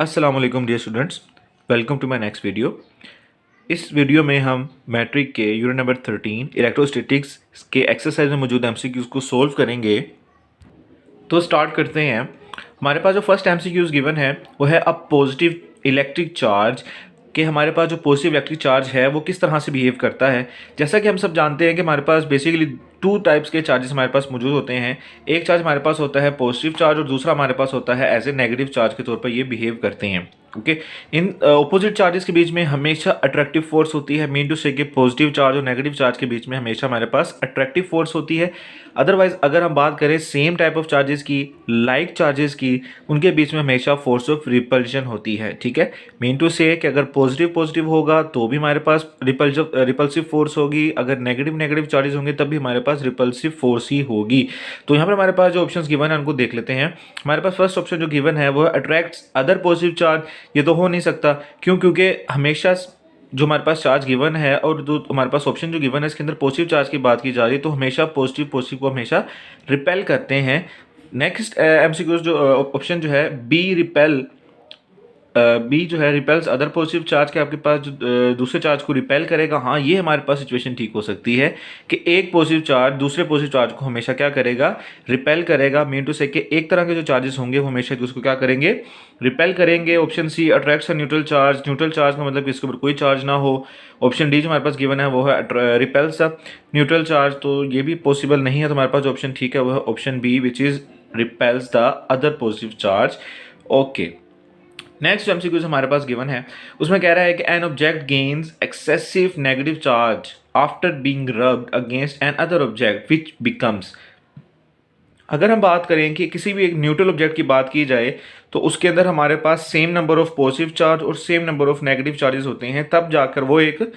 अस्सलाम वालेकुम dear students, welcome to my next video. इस वीडियो में हम मैट्रिक के यूनिट नंबर 13 इलेक्ट्रोस्टैटिक्स के एक्सरसाइज में मौजूद एमसीक्यूज़ को सोल्व करेंगे। तो स्टार्ट करते हैं। हमारे पास जो फर्स्ट एमसीक्यूज़ गिवन है वो है अ पॉजिटिव इलेक्ट्रिक चार्ज कि हमारे पास जो पॉजिटिव इलेक्ट्रिक चार्ज है वो किस तरह से बिहेव करता है। जैसा कि हम सब जानते हैं कि हमारे पास बेसिकली टू टाइप्स के चार्जेस हमारे पास मौजूद होते हैं। एक चार्ज हमारे पास होता है पॉजिटिव चार्ज और दूसरा हमारे पास होता है एज ए नेगेटिव चार्ज के तौर पर ये बिहेव करते हैं। ओके, इन ऑपोजिट चार्जेस के बीच में हमेशा अट्रैक्टिव फोर्स होती है। मीन टू से कि पॉजिटिव चार्ज और नेगेटिव चार्ज के बीच में हमेशा हमारे पास अट्रैक्टिव फोर्स होती है। अदरवाइज अगर हम बात करें सेम टाइप ऑफ चार्जेस की, लाइक चार्जेस की, उनके बीच में हमेशा फोर्स ऑफ रिपल्शन होती है। ठीक है, मीन टू से कि अगर पॉजिटिव पॉजिटिव होगा तो भी हमारे पास रिपल्सिव फोर्स होगी, अगर नेगेटिव नेगेटिव चार्जेस होंगे तब भी हमारे पास रिपल्सिव फोर्स ही होगी। तो यहाँ पर हमारे पास जो ऑप्शंस गिवन है उनको देख लेते हैं। हमारे पास फर्स्ट ऑप्शन जो गिवन है वो अट्रैक्ट्स अदर पॉजिटिव चार्ज। ये तो हो नहीं सकता, क्योंकि हमेशा जो हमारे पास चार्ज गिवन है और जो हमारे पास ऑप्शन जो गिवन है इसके अंदर पॉजिटिव चार्ज की बात की जा रही है, तो हमेशा पॉजिटिव पॉजिटिव को हमेशा रिपेल करते हैं। नेक्स्ट एमसीक्यू जो ऑप्शन जो है बी रिपेल, बी जो है रिपेल्स अदर पॉजिटिव चार्ज के आपके पास जो दूसरे चार्ज को रिपेल करेगा। हाँ, ये हमारे पास सिचुएशन ठीक हो सकती है कि एक पॉजिटिव चार्ज दूसरे पॉजिटिव चार्ज को हमेशा क्या करेगा, रिपेल करेगा। मीन टू से कि एक तरह के जो चार्जेस होंगे वो हमेशा उसको क्या करेंगे, रिपेल करेंगे। Option C attracts a neutral charge. Neutral charge का मतलब इसके ऊपर कोई चार्ज ना हो। ऑप्शन डी जो हमारे पास गिवन है वो है रिपेल्स अ न्यूट्रल चार्ज, तो ये भी पॉसिबल नहीं है। तो हमारे पास जो ऑप्शन ठीक है वो है option B which is repels the other positive charge. Okay, next MCQs हमारे पास गिवन है, उसमें कह रहा है कि an object gains excessive negative charge after being rubbed against an other object which becomes. अगर हम बात करें कि किसी भी एक न्यूट्रल ऑब्जेक्ट की बात की जाए तो उसके अंदर हमारे पास same number of positive charge और same number of negative charges होते हैं, तब जाकर वो एक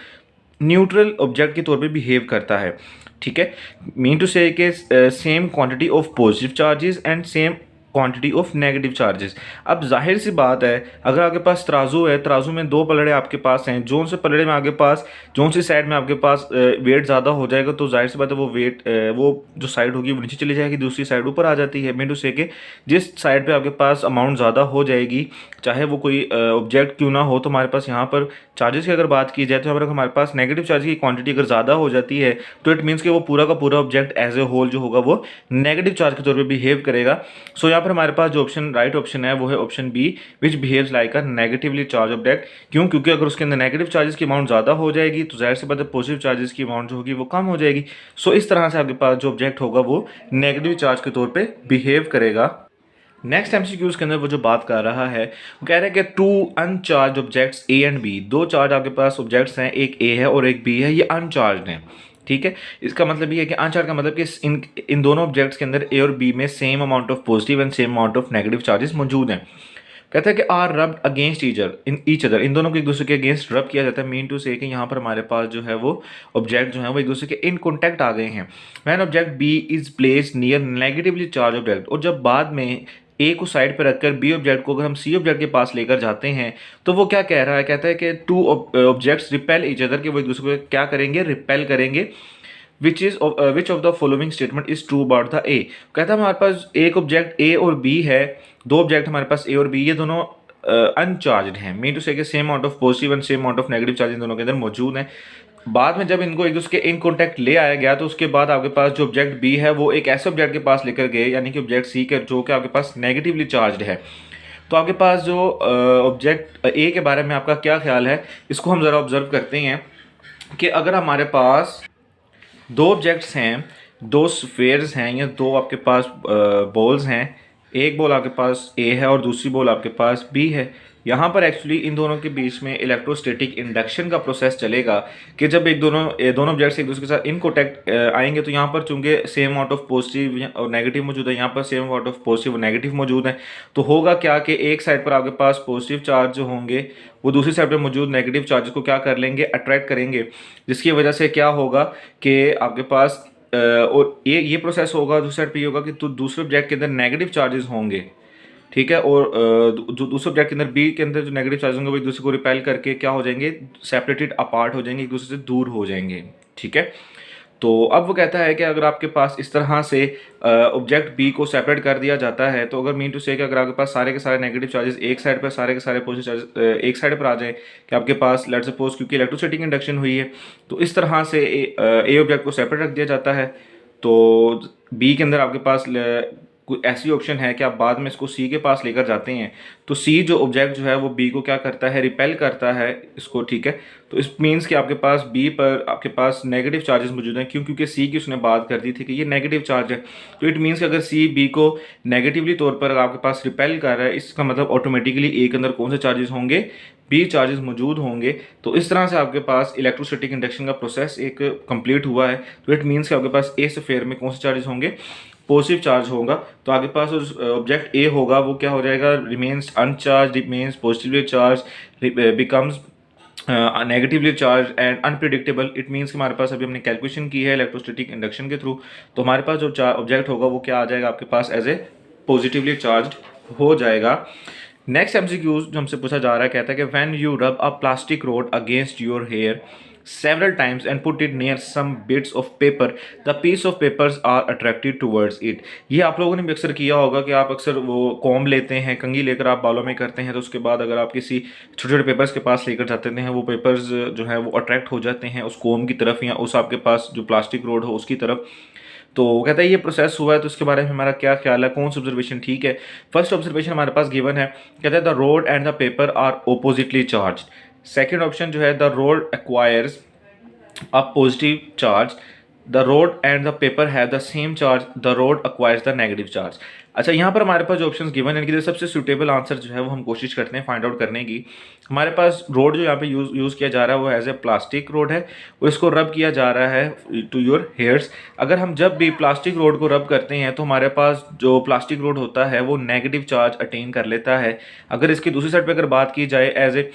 न्यूट्रल ऑब्जेक्ट के तौर पे बिहेव करता है। ठीक है, मीन टू से कि same quantity of positive charges and same quantity of negative charges. अब जाहिर सी बात है, अगर आपके पास तराजू है, तराजू में दो पलड़े आपके पास हैं, जोन से पलड़े में आपके पास, जोन सी साइड में आपके पास वेट ज़्यादा हो जाएगा तो जाहिर सी बात है वो वेट वो जो साइड होगी वो नीचे चली जाएगी, दूसरी साइड ऊपर आ जाती है। मीन टू से कि जिस साइड पे आपके पास अमाउंट ज़्यादा हो जाएगी, चाहे वो कोई ऑब्जेक्ट क्यों ना हो, तो हमारे पास यहाँ पर चार्जेस की अगर बात की जाए तो अगर हमारे पास नेगेटिव चार्ज की क्वांटिटी अगर ज़्यादा हो जाती है तो इट मीन्स कि वो पूरा का पूरा ऑब्जेक्ट एज ए होल जो होगा वो नेगेटिव चार्ज के तौर पे बिहेव करेगा। सो यहाँ पर हमारे पास जो ऑप्शन राइट ऑप्शन है वो है option B which behaves like a negatively charge object. क्यों? क्योंकि अगर उसके अंदर नेगेटिव चार्जेस की अमाउंट ज़्यादा हो जाएगी तो जाहिर सी बात है पॉजिटिव चार्जेस की अमाउंट जो होगी वो कम हो जाएगी। सो इस तरह से आपके पास जो ऑब्जेक्ट होगा वो नेगेटिव चार्ज के तौर पर बिहेव करेगा। नेक्स्ट एमसीक्यूज के अंदर वो जो बात कर रहा है वो कह रहा है कि two uncharge objects A and B, दो चार्ज आपके पास ऑब्जेक्ट्स हैं, एक ए है और एक बी है, ये अनचार्ज हैं। ठीक है, इसका मतलब ये है कि अनचार्ज का मतलब कि इन दोनों ऑब्जेक्ट्स के अंदर ए और बी में same amount of positive and same amount of negative charges मौजूद हैं। कहता है कि are rubbed against each other, इन दोनों को एक दूसरे के अगेंस्ट रब किया जाता है। मीन टू से कि यहाँ पर हमारे पास जो है वो ऑब्जेक्ट जो है वो एक दूसरे के इन कॉन्टैक्ट आ गए हैं। When object B is placed near negatively charge object, और जब बाद में ए को साइड पर रखकर बी ऑब्जेक्ट को अगर हम सी ऑब्जेक्ट के पास लेकर जाते हैं तो वो क्या कह रहा है, कहता है कि two objects repel each other, के वो एक दूसरे को क्या करेंगे, रिपेल करेंगे। Which of the following statement is true about the ए। कहता है हमारे पास एक ऑब्जेक्ट ए और बी है, दो ऑब्जेक्ट हमारे पास ए और बी, ये दोनों अनचार्ज हैं। मीन टू से कि same amount of positive and same amount of negative charge in दोनों के अंदर मौजूद हैं। बाद में जब इनको एक दूसरे के इन कॉन्टैक्ट ले आया गया तो उसके बाद आपके पास जो ऑब्जेक्ट बी है वो एक ऐसे ऑब्जेक्ट के पास लेकर गए, यानी कि ऑब्जेक्ट सी के, जो कि आपके पास नेगेटिवली चार्ज है। तो आपके पास जो ऑब्जेक्ट ए के बारे में आपका क्या ख्याल है, इसको हम ज़रा ऑब्जर्व करते हैं कि अगर हमारे पास दो ऑब्जेक्ट्स हैं, दो स्फेयर्स हैं या दो आपके पास बॉल्स हैं, एक बॉल आपके पास ए है और दूसरी बॉल आपके पास बी है, यहाँ पर एक्चुअली इन दोनों के बीच में इलेक्ट्रोस्टैटिक इंडक्शन का प्रोसेस चलेगा कि जब दोनों ऑब्जेक्ट्स एक दूसरे के साथ इन कॉन्टैक्ट आएंगे तो यहाँ पर चूंकि सेम अमाउंट ऑफ पॉजिटिव और नेगेटिव मौजूद है, यहाँ पर सेम अमाउंट ऑफ पॉजिटिव और नेगेटिव मौजूद है, तो होगा क्या कि एक साइड पर आपके पास पॉजिटिव चार्ज जो होंगे वो दूसरी साइड पर मौजूद नेगेटिव चार्जेस को क्या कर लेंगे, अट्रैक्ट करेंगे, जिसकी वजह से क्या होगा कि आपके पास और ये प्रोसेस होगा। दूसरी साइड पर ये होगा कि तो दूसरे ऑब्जेक्ट के अंदर नेगेटिव चार्जेस होंगे, ठीक है, और जो दूसरे ऑब्जेक्ट के अंदर बी के अंदर जो नेगेटिव चार्ज होंगे वो एक दूसरे को रिपेल करके क्या हो जाएंगे, सेपरेटेड अपार्ट हो जाएंगे, एक दूसरे से दूर हो जाएंगे। ठीक है, तो अब वो कहता है कि अगर आपके पास इस तरह से ऑब्जेक्ट बी को सेपरेट कर दिया जाता है, तो अगर मीन टू से कि अगर आपके पास सारे के सारे नेगेटिव चार्जेस एक साइड पर, सारे के सारे पॉजिटिव चार्जेस एक साइड पर आ जाए, कि आपके पास लेट्स सपोज क्योंकि इलेक्ट्रोस्टैटिक इंडक्शन हुई है तो इस तरह से ए ऑब्जेक्ट को सेपरेट रख दिया जाता है, तो बी के अंदर आपके पास कोई ऐसी ऑप्शन है कि आप बाद में इसको सी के पास लेकर जाते हैं, तो सी जो ऑब्जेक्ट जो है वो बी को क्या करता है, रिपेल करता है इसको, ठीक है। तो इस मीन्स कि आपके पास बी पर आपके पास नेगेटिव चार्जेस मौजूद हैं, क्यों, क्योंकि सी की उसने बात कर दी थी कि ये नेगेटिव चार्ज है। तो इट मीन्स कि अगर सी बी को नेगेटिवली तौर पर आपके पास रिपेल कर रहा है, इसका मतलब ऑटोमेटिकली ए के अंदर कौन से चार्जेस होंगे, बी चार्जेस मौजूद होंगे। तो इस तरह से आपके पास इलेक्ट्रोस्टैटिक इंडक्शन का प्रोसेस एक कंप्लीट हुआ है। तो इट मीन्स कि आपके पास ए स्फीयर में कौन से चार्जेस होंगे, पॉजिटिव चार्ज होगा। तो आपके पास ऑब्जेक्ट ए होगा वो क्या हो जाएगा, remains अनचार्ज, remains positively charge, becomes negatively charge and unpredictable. It means कि हमारे पास अभी हमने कैलकुलेशन की है इलेक्ट्रोस्टैटिक इंडक्शन के थ्रू, तो हमारे पास जो ऑब्जेक्ट होगा वो क्या आ जाएगा आपके पास एज ए पॉजिटिवली चार्ज हो जाएगा। नेक्स्ट एमसीक्यूज जो हमसे पूछा जा रहा है, कहता है कि when you rub a plastic rod against your hair several times and put it near some bits of paper, the piece of papers are attracted towards it। ये आप लोगों ने भी अक्सर किया होगा कि आप अक्सर वो कॉम्ब लेते हैं, कंघी लेकर आप बालों में करते हैं, तो उसके बाद अगर आप किसी छोटे छोटे पेपर्स के पास लेकर जाते हैं, वो पेपर्स जो है वो अट्रैक्ट हो जाते हैं उस कॉम्ब की तरफ या उस आपके पास जो प्लास्टिक रोड हो उसकी तरफ। तो कहता है ये प्रोसेस हुआ है, तो इसके बारे में हमारा क्या ख्याल है, कौन सी ऑब्जर्वेशन ठीक है। फर्स्ट ऑब्जर्वेशन हमारे पास गिवन है, कहता है the rod and the paper are oppositely charge. Second option जो है the rod acquires a positive charge, the rod and the paper have the same charge, the rod acquires the negative charge। अच्छा, यहाँ पर हमारे पास जो options given है इनकी सबसे सूटेबल आंसर जो है वो हम कोशिश करते हैं फाइंड आउट करने की। हमारे पास रोड जो यहाँ पे यूज़ किया जा रहा है वो एज ए प्लास्टिक रोड है और इसको रब किया जा रहा है टू योर हेयर्स। अगर हम जब भी प्लास्टिक रोड को रब करते हैं तो हमारे पास जो प्लास्टिक रोड होता है वो नेगेटिव चार्ज अटेन कर लेता है। अगर इसकी दूसरी साइड पर अगर बात की जाए एज ए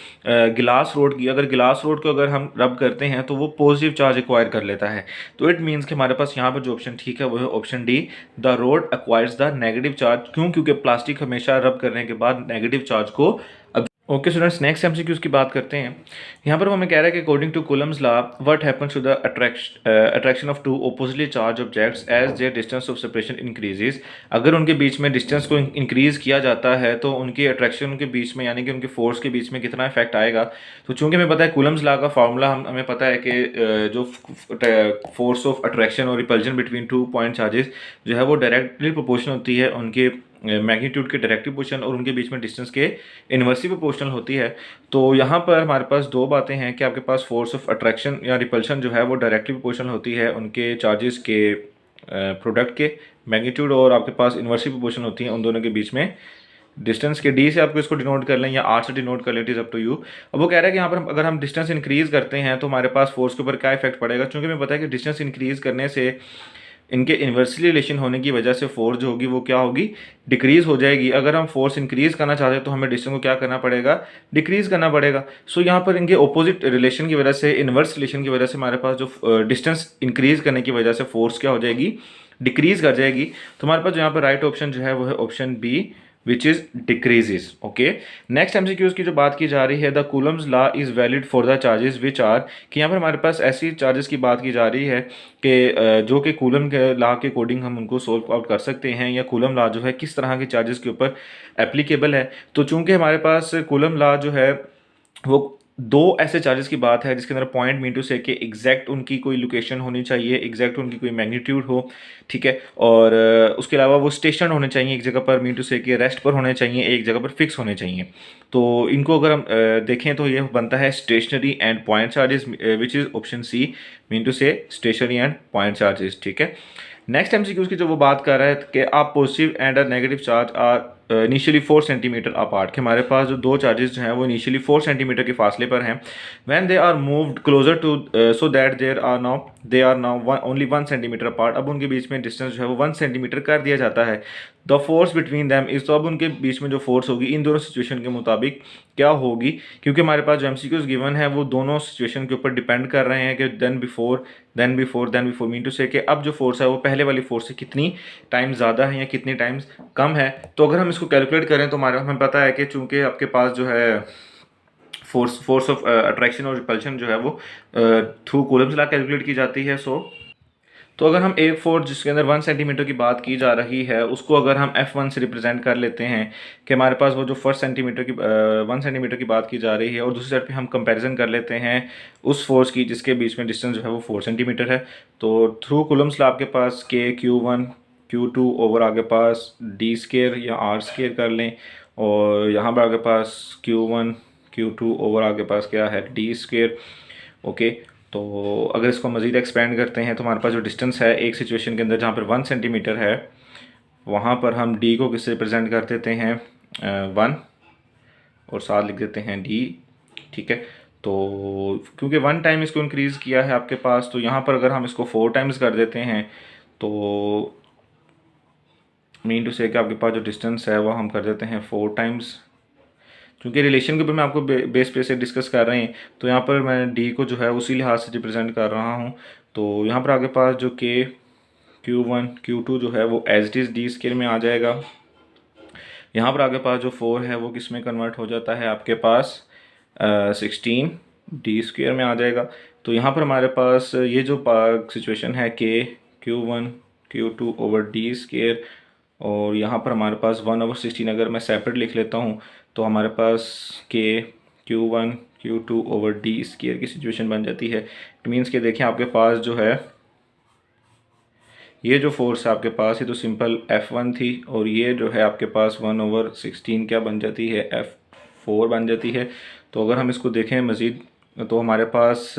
गिलास रोड की, अगर गिलास रोड को अगर हम रब करते हैं तो वो पॉजिटिव चार्ज एक्वायर कर लेता है। तो इट मीन्स कि हमारे पास यहाँ पर जो ऑप्शन ठीक है वो है option D, the rod acquires the negative charge. क्यों, क्योंकि प्लास्टिक हमेशा रब करने के बाद नेगेटिव चार्ज को। ओके स्टूडेंट्स, नेक्स्ट एमसीक्यूज की बात करते हैं। यहाँ पर हमें कह रहा है कि according to Coulomb's law what happens to the attraction of two oppositely charge objects as their distance of separation increases. अगर उनके बीच में डिस्टेंस को इंक्रीज किया जाता है तो उनकी अट्रैक्शन के बीच में यानी कि उनके फोर्स के बीच में कितना इफेक्ट आएगा। तो चूंकि हमें पता है कूलम्स लॉ का फार्मूला हमें पता है कि जो फोर्स ऑफ अट्रैक्शन और repulsion between two point charges जो है वो डायरेक्टली प्रोपोर्शनल होती है उनके मैग्नीट्यूड के डायरेक्टिव पोर्शन और उनके बीच में डिस्टेंस के इन्वर्सली प्रोपोर्शनल होती है। तो यहाँ पर हमारे पास दो बातें हैं कि आपके पास फोर्स ऑफ अट्रैक्शन या रिपल्शन जो है वो डायरेक्टली प्रोपोर्शनल होती है उनके चार्जेस के प्रोडक्ट के मैग्नीट्यूड, और आपके पास इन्वर्सली प्रोपोर्शनल होती है उन दोनों के बीच में डिस्टेंस के। डी से आपको इसको डिनोट कर लें या आर से डिनोट कर लें, it is up to you. अब वो कह रहा है कि यहाँ पर अगर हम डिस्टेंस इंक्रीज करते हैं तो हमारे पास फोर्स के ऊपर क्या इफेक्ट पड़ेगा। क्योंकि हमें पता है कि डिस्टेंस इंक्रीज करने से इनके इन्वर्सली रिलेशन होने की वजह से फोर्स जो होगी वो क्या होगी, डिक्रीज हो जाएगी। अगर हम फोर्स इंक्रीज करना चाहते हैं तो हमें डिस्टेंस को क्या करना पड़ेगा, डिक्रीज करना पड़ेगा। सो यहाँ पर इनके ऑपोजिट रिलेशन की वजह से, इन्वर्स रिलेशन की वजह से हमारे पास जो डिस्टेंस इंक्रीज करने की वजह से फोर्स क्या हो जाएगी, डिक्रीज कर जाएगी। तो हमारे पास यहाँ पर राइट ऑप्शन जो है वो है option B which is decreases. Okay, next MCQs की जो बात की जा रही है, the Coulomb's law is valid for the charges which are, कि यहाँ पर हमारे पास ऐसी चार्जेस की बात की जा रही है कि जो कि कूलम के लॉ के अकॉर्डिंग हम उनको सोल्व आउट कर सकते हैं, या कूलम लॉ जो है किस तरह के चार्जेस के ऊपर एप्लीकेबल है। तो चूंकि हमारे पास कूलम लॉ जो है वो दो ऐसे चार्जेस की बात है जिसके अंदर पॉइंट मीन टू से कि एग्जैक्ट उनकी कोई लोकेशन होनी चाहिए, एग्जैक्ट उनकी कोई मैग्नीट्यूड हो, ठीक है, और उसके अलावा वो स्टेशन होने चाहिए एक जगह पर, मीन टू से कि रेस्ट पर होने चाहिए, एक जगह पर फिक्स होने चाहिए। तो इनको अगर हम देखें तो ये बनता है stationary and point charges which is option C, mean to say stationary and point charges, ठीक है। नेक्स्ट एमसीक्यूज की जो वो बात कर रहा है कि आप positive and a negative charge are initially 4 centimetre apart, कि हमारे पास जो दो चार्जेस जो हैं वो इनिशियली 4 सेंटीमीटर के फासले पर हैं। When they are moved closer to so that they are now only 1 centimetre apart, अब उनके बीच में डिस्टेंस जो है वो 1 सेंटीमीटर कर दिया जाता है। The force between them is, तो अब उनके बीच में जो फोर्स होगी इन दोनों सिचुएशन के मुताबिक क्या होगी, क्योंकि हमारे पास जो एमसीक्यूज गिवन है वो दोनों सिचुएशन के ऊपर डिपेंड कर रहे हैं कि देन बिफोर मीन टू से कि अब जो फोर्स है वो पहले वाली फोर्स से कितनी टाइम्स ज़्यादा है या कितनी टाइम्स कम है। तो अगर हम इसको कैलकुलेट करें तो हमें पता है कि चूंकि आपके पास जो है फोर्स ऑफ अट्रैक्शन और रिपल्शन जो है वो थ्रू कूलम्स लॉ कैलकुलेट की जाती है। सो तो अगर हम एक फोर्स जिसके अंदर 1 सेंटीमीटर की बात की जा रही है उसको अगर हम F1 से रिप्रेजेंट कर लेते हैं कि हमारे पास वो जो फर्स्ट सेंटीमीटर की 1 सेंटीमीटर की बात की जा रही है, और दूसरी साइड पे हम कंपैरिजन कर लेते हैं उस फोर्स की जिसके बीच में डिस्टेंस जो है वो 4 सेंटीमीटर है। तो थ्रू कूलम्स लॉ आपके पास K Q1 Q2 ओवर आपके पास D स्केयर या R स्केयर कर लें, और यहाँ पर आपके पास Q1 Q2 ओवर आपके पास क्या है D स्केयर। ओके, तो अगर इसको मज़ीद एक्सपेंड करते हैं तो हमारे पास जो डिस्टेंस है एक सिचुएशन के अंदर जहाँ पर 1 सेंटीमीटर है वहाँ पर हम D को किससे रिप्रेजेंट कर देते हैं 1 और साथ लिख देते हैं D। ठीक है, तो क्योंकि 1 टाइम इसको इंक्रीज़ किया है आपके पास, तो यहाँ पर अगर हम इसको 4 टाइम्स कर देते हैं तो मीन टू से कि आपके पास जो डिस्टेंस है वो हम कर देते हैं 4 टाइम्स। क्योंकि रिलेशन के ऊपर मैं आपको बेस पे से डिस्कस कर रहे हैं तो यहाँ पर मैं डी को जो है उसी लिहाज से रिप्रेजेंट कर रहा हूँ। तो यहाँ पर आपके पास जो Q1 Q2 जो है वो as it is D square में आ जाएगा। यहाँ पर आपके पास जो 4 है वो किस में कन्वर्ट हो जाता है आपके पास 16 डी स्क्वेयर में आ जाएगा। तो यहाँ पर हमारे पास ये जो सिचुएशन है Q1 Q2 over D square, और यहाँ पर हमारे पास 1/16 अगर मैं सेपरेट लिख लेता हूँ तो हमारे पास Q1 Q2 over D square की सिचुएशन बन जाती है। इट मीन्स के देखें आपके पास जो है ये जो फोर्स है आपके पास ये तो सिंपल F1 थी, और ये जो है आपके पास 1/16 क्या बन जाती है F4 बन जाती है। तो अगर हम इसको देखें मज़ीद तो हमारे पास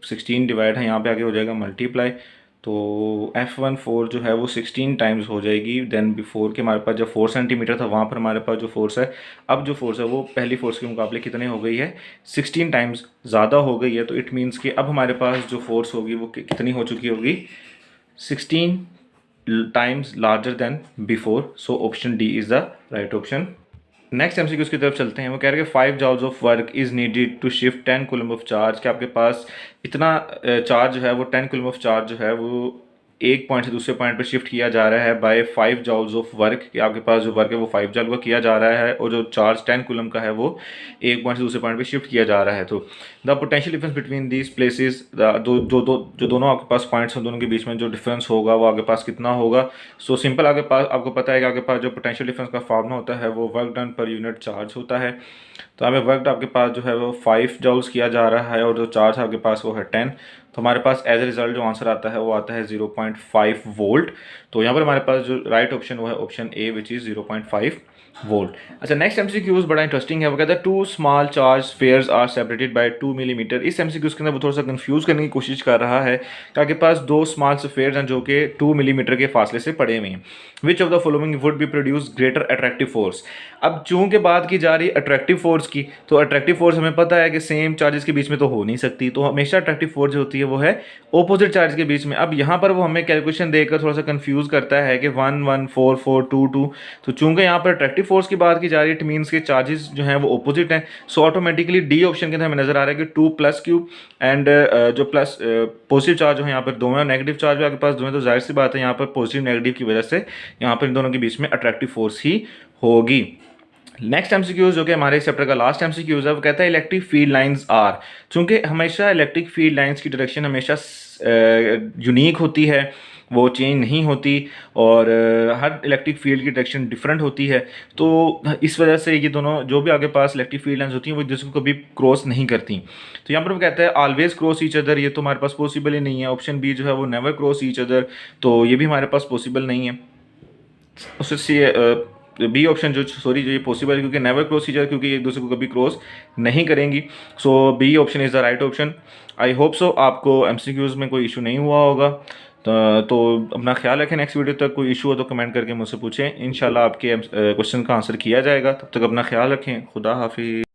16 डिवाइड है, यहाँ पे आगे हो जाएगा मल्टीप्लाई, तो F1 4 जो है वो 16 टाइम्स हो जाएगी देन बिफोर के हमारे पास जब 4 सेंटीमीटर था वहाँ पर हमारे पास जो फोर्स है, अब जो फोर्स है वो पहली फोर्स के मुकाबले कितने हो गई है 16 टाइम्स ज़्यादा हो गई है। तो इट मीन्स कि अब हमारे पास जो फोर्स होगी वो कितनी हो चुकी होगी 16 times larger than before, so option D is the right option। Next MCQs की तरफ चलते हैं। वो कह रहे हैं कि 5 joules of work is needed to shift 10 coulomb of charge, कि आपके पास इतना चार्ज जो है वो 10 कूलम ऑफ चार्ज जो है वो एक पॉइंट से दूसरे पॉइंट पर शिफ्ट किया जा रहा है बाय 5 जॉल्स ऑफ वर्क, कि आपके पास जो वर्क है वो 5 जॉल का किया जा रहा है और जो चार्ज 10 कूलम का है वो एक पॉइंट से दूसरे पॉइंट पे शिफ्ट किया जा रहा है। तो the potential difference between these places, जो दोनों आपके पास पॉइंट्स हैं दोनों के बीच में जो डिफरेंस होगा वो आपके पास कितना होगा। सो सिंपल आपके पास आपको पता है कि आपके पास जो पोटेंशियल डिफरेंस का फॉर्मूला होता है वो work done per unit charge होता है। तो हमें वर्क आपके पास जो है वो 5 जॉल्स किया जा रहा है और जो चार्ज आपके पास वो है 10, तो हमारे पास एज ए रिजल्ट जो आंसर आता है वो आता है 0.5 वोल्ट। तो यहाँ पर हमारे पास जो राइट ऑप्शन वो है option A which is 0.5 volt. अच्छा, नेक्स्ट एमसीक्यूज बड़ा इंटरेस्टिंग है। वो कहता है 2 small charge spheres are separated by 2 millimetre. इस एमसीक्यूज के अंदर वो थोड़ा सा कंफ्यूज करने की कोशिश कर रहा है कि आपके पास 2 स्मॉल स्फीयर्स हैं जो कि 2 मिलीमीटर के फासले से पड़े हुए हैं। Which of the following would be produce greater attractive force. अब चूंकि बात की जा रही है अट्रैक्टिव फोर्स की, तो अट्रैक्टिव फोर्स हमें पता है कि सेम चार्जेस के बीच में तो हो नहीं सकती, तो हमेशा अट्रैक्टिव फोर्स जो होती है वो है ऑपोजिट चार्ज के बीच में। अब यहाँ पर वो हमें कैलकुलेशन देकर थोड़ा सा कंफ्यूज करता है कि 1 1 4 4 2 2, तो चूंकि यहाँ पर अट्रैक्टिव फोर्स की बात की जा रही है इट मीन्स के चार्जेस जो हैं वो ऑपोजिट हैं। सो ऑटोमेटिकली डी ऑप्शन के अंदर हमें नजर आ रहा है कि 2 + Q एंड जो प्लस पॉजिटिव चार्ज है यहाँ पर दो हैं, नेगेटिव चार्ज भी आपके पास दो हैं, तो जाहिर सी बात है यहाँ पर पॉजिटिव नेगेटिव की वजह से यहाँ पर इन दोनों के बीच में अट्रैक्टिव फोर्स ही होगी। नेक्स्ट एमसीक्यूज जो कि हमारे इस चैप्टर का लास्ट एमसीक्यूज है वो कहता है इलेक्ट्रिक फील्ड लाइंस आर, चूंकि हमेशा इलेक्ट्रिक फील्ड लाइंस की डायरेक्शन हमेशा यूनिक होती है, वो चेंज नहीं होती, और हर इलेक्ट्रिक फील्ड की डायरेक्शन डिफरेंट होती है। तो इस वजह से ये दोनों जो भी आगे पास इलेक्ट्रिक फील्ड लाइंस होती हैं वो एक दूसरे को कभी क्रॉस नहीं करती। तो यहाँ पर वो कहता है ऑलवेज क्रॉस ईच अदर, ये तो हमारे पास पॉसिबल ही नहीं है। ऑप्शन बी जो है वो नेवर क्रॉस ईच अदर, तो ये भी हमारे पास पॉसिबल नहीं है। उससे बी ऑप्शन जो जो ये पॉसिबल है क्योंकि नेवर क्रॉस ईच अदर, क्योंकि एक दूसरे को कभी क्रॉस नहीं करेंगी। So B option is the right option. I hope so आपको एमसीक्यूज में कोई इशू नहीं हुआ होगा। तो अपना ख्याल रखें। नेक्स्ट वीडियो तक कोई इशू हो तो कमेंट करके मुझसे पूछें, इंशाल्लाह आपके क्वेश्चन का आंसर किया जाएगा। तब तक अपना ख्याल रखें। खुदा हाफिज़।